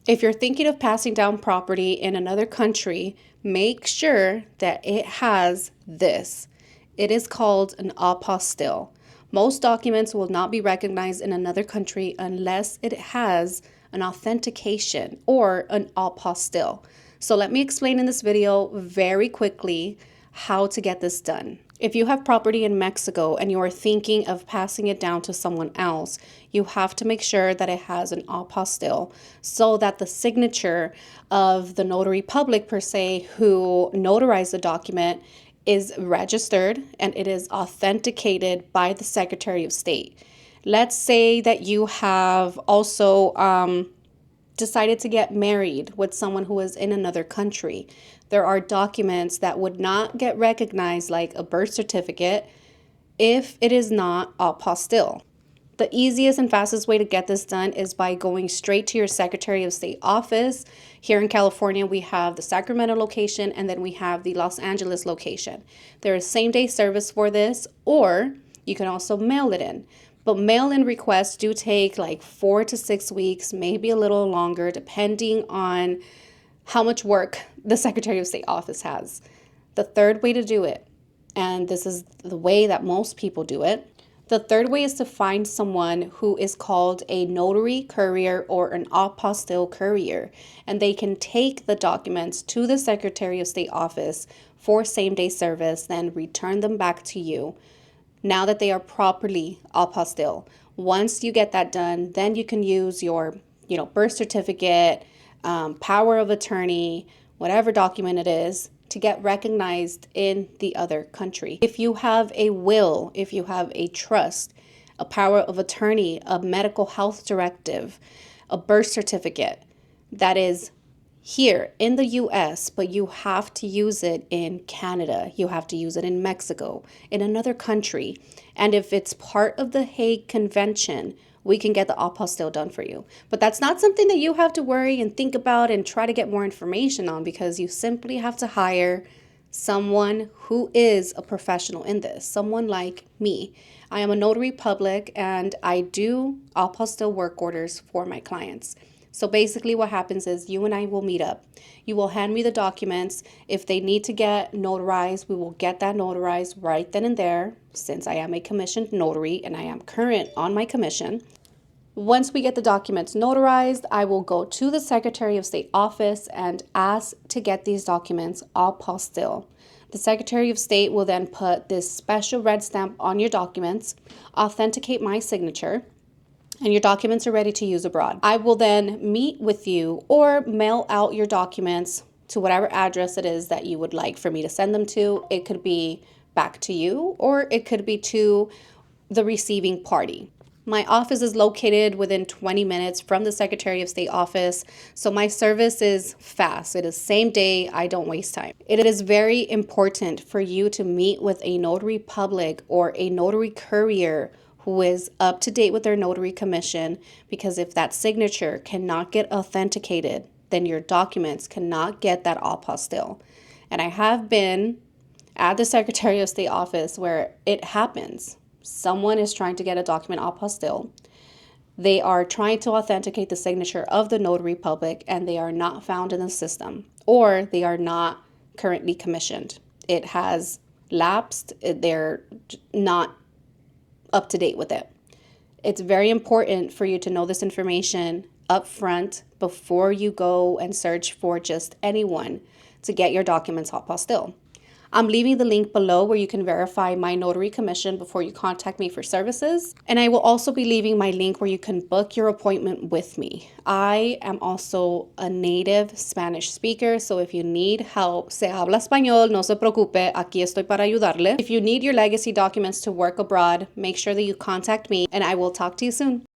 If you're thinking of passing down property in another country, make sure that it has this. It is called an apostille. Most documents will not be recognized in another country unless it has an authentication or an apostille. So let me explain in this video very quickly how to get this done. If you have property in Mexico and you are thinking of passing it down to someone else, you have to make sure that it has an apostille so that the signature of the notary public per se who notarized the document is registered and it is authenticated by the Secretary of State. Let's say that you have also decided to get married with someone who is in another country. There are documents that would not get recognized, like a birth certificate, if it is not apostille. The easiest and fastest way to get this done is by going straight to your Secretary of State office. Here in California, we have the Sacramento location and then we have the Los Angeles location. There is same-day service for this, or you can also mail it in. But mail-in requests do take like 4 to 6 weeks, maybe a little longer, depending on how much work the Secretary of State office has. The third way to do it, and this is the way that most people do it, the third way is to find someone who is called a notary courier or an apostille courier, and they can take the documents to the Secretary of State office for same-day service, then return them back to you now that they are properly apostille. Once you get that done, then you can use your birth certificate, power of attorney, whatever document it is, to get recognized in the other country. If you have a will, if you have a trust, a power of attorney, a medical health directive, a birth certificate that is here in the US, but you have to use it in Canada, you have to use it in Mexico, in another country. And if it's part of the Hague Convention, we can get the apostille done for you. But that's not something that you have to worry and think about and try to get more information on, because you simply have to hire someone who is a professional in this, someone like me. I am a notary public and I do apostille work orders for my clients. So basically what happens is you and I will meet up. You will hand me the documents. If they need to get notarized, we will get that notarized right then and there, since I am a commissioned notary and I am current on my commission. Once we get the documents notarized, I will go to the Secretary of State office and ask to get these documents apostille. The Secretary of State will then put this special red stamp on your documents, authenticate my signature, and your documents are ready to use abroad. I will then meet with you or mail out your documents to whatever address it is that you would like for me to send them to. It could be back to you or it could be to the receiving party. My office is located within 20 minutes from the Secretary of State office, so my service is fast. It is same day. I don't waste time. It is very important for you to meet with a notary public or a notary courier who is up to date with their notary commission, because if that signature cannot get authenticated, then your documents cannot get that apostille. And I have been at the Secretary of State office where it happens. Someone is trying to get a document apostille. They are trying to authenticate the signature of the notary public and they are not found in the system, or they are not currently commissioned. It has lapsed. They're not up to date with it. It's very important for you to know this information up front before you go and search for just anyone to get your documents apostille. I'm leaving the link below where you can verify my notary commission before you contact me for services. And I will also be leaving my link where you can book your appointment with me. I am also a native Spanish speaker, so if you need help, se habla español, no se preocupe, aquí estoy para ayudarle. If you need your legacy documents to work abroad, make sure that you contact me and I will talk to you soon.